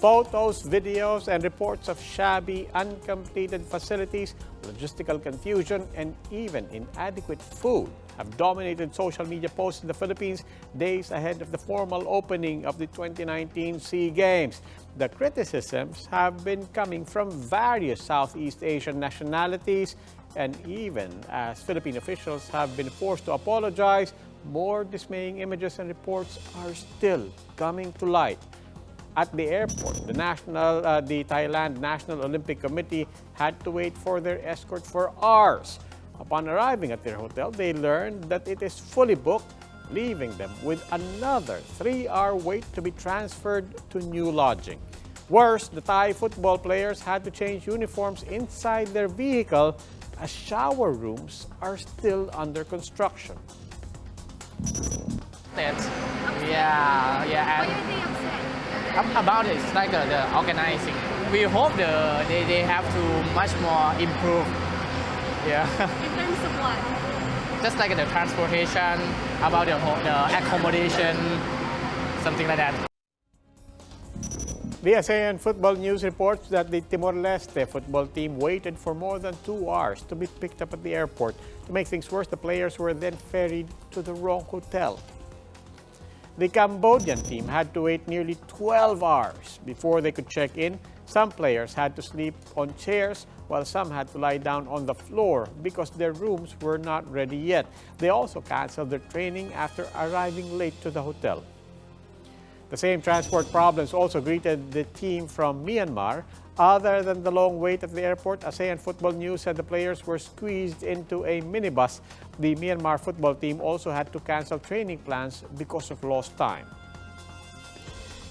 Photos, videos, and reports of shabby, uncompleted facilities, logistical confusion, and even inadequate food have dominated social media posts in the Philippines days ahead of the formal opening of the 2019 SEA Games. The criticisms have been coming from various Southeast Asian nationalities, and even as Philippine officials have been forced to apologize, more dismaying images and reports are still coming to light. At the airport, the Thailand National Olympic Committee had to wait for their escort for hours. Upon arriving at their hotel, they learned that it is fully booked, leaving them with another 3-hour wait to be transferred to new lodging. Worse, the Thai football players had to change uniforms inside their vehicle as shower rooms are still under construction. Yeah. Why are they upset? About it, it's like the organizing. We hope they have to much more improve. Yeah. In terms of what? Just like the transportation, about the accommodation, something like that. The ASEAN Football News reports that the Timor-Leste football team waited for more than 2 hours to be picked up at the airport. To make things worse, the players were then ferried to the wrong hotel. The Cambodian team had to wait nearly 12 hours before they could check in. Some players had to sleep on chairs, while some had to lie down on the floor because their rooms were not ready yet. They also canceled their training after arriving late to the hotel. The same transport problems also greeted the team from Myanmar. Other than the long wait at the airport, ASEAN Football News said the players were squeezed into a minibus. The Myanmar football team also had to cancel training plans because of lost time.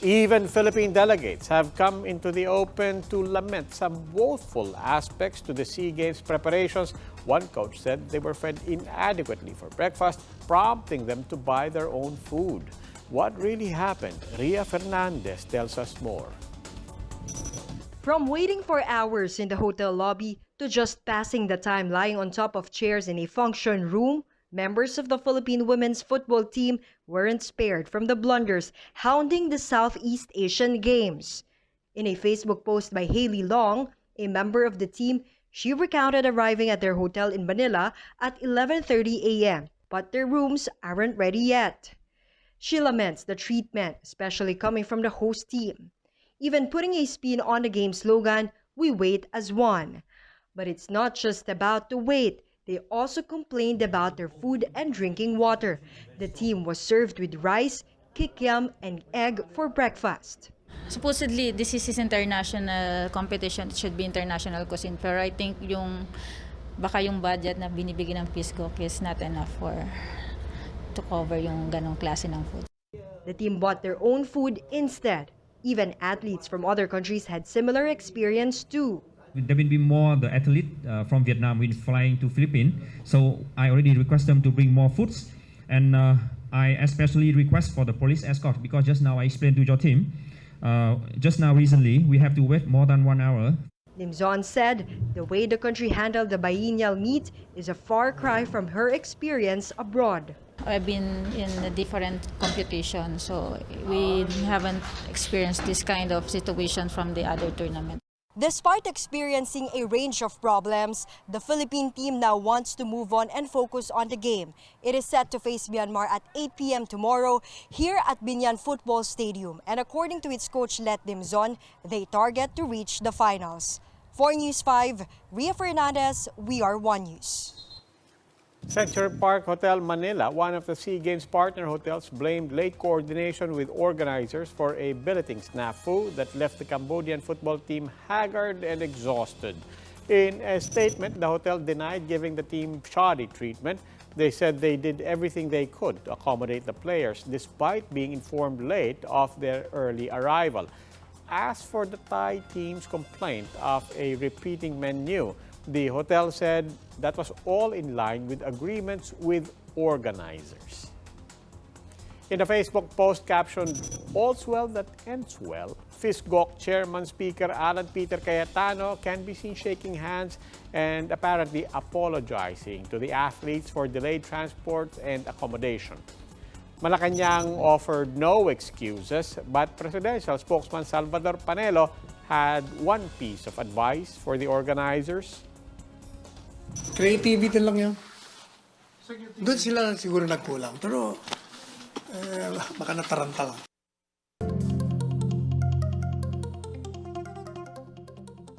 Even Philippine delegates have come into the open to lament some woeful aspects to the SEA Games preparations. One coach said they were fed inadequately for breakfast, prompting them to buy their own food. What really happened? Ria Fernandez tells us more. From waiting for hours in the hotel lobby to just passing the time lying on top of chairs in a function room, members of the Philippine women's football team weren't spared from the blunders hounding the Southeast Asian Games. In a Facebook post by Haley Long, a member of the team, she recounted arriving at their hotel in Manila at 11:30 a.m., but their rooms aren't ready yet. She laments the treatment, especially coming from the host team, even putting a spin on the game slogan, "We wait as one." But it's not just about the wait. They also complained about their food and drinking water. The team was served with rice, kikiam, and egg for breakfast. Supposedly, this is international competition. It should be international cuisine. Pero I think baka yung budget na binibigyan ng Peace Corps is not enough to cover yung ganong klase ng food. The team bought their own food instead. Even athletes from other countries had similar experience too. There will be more the athlete from Vietnam will flying to Philippines. So I already request them to bring more foods. And I especially request for the police escort because just now I explained to your team, just now recently, we have to wait more than 1 hour. Lim Zon said the way the country handled the biennial meet is a far cry from her experience abroad. I've been in a different competition, so we haven't experienced this kind of situation from the other tournament. Despite experiencing a range of problems, the Philippine team now wants to move on and focus on the game. It is set to face Myanmar at 8 p.m. tomorrow here at Binyan Football Stadium. And according to its coach Let Lim Zon, they target to reach the finals. For News 5, Ria Fernandez, We Are One News. Century Park Hotel Manila, one of the SEA Games partner hotels, blamed late coordination with organizers for a billeting snafu that left the Cambodian football team haggard and exhausted. In a statement, the hotel denied giving the team shoddy treatment. They said they did everything they could to accommodate the players despite being informed late of their early arrival. As for the Thai team's complaint of a repeating menu, the hotel said that was all in line with agreements with organizers. In a Facebook post captioned, "All's well that ends well," FISGOC Chairman Speaker Alan Peter Cayetano can be seen shaking hands and apparently apologizing to the athletes for delayed transport and accommodation. Malacanang offered no excuses, but presidential spokesman Salvador Panelo had one piece of advice for the organizers. Creativity lang yan. Doon sila siguro nagkulang. Pero baka nataranta lang.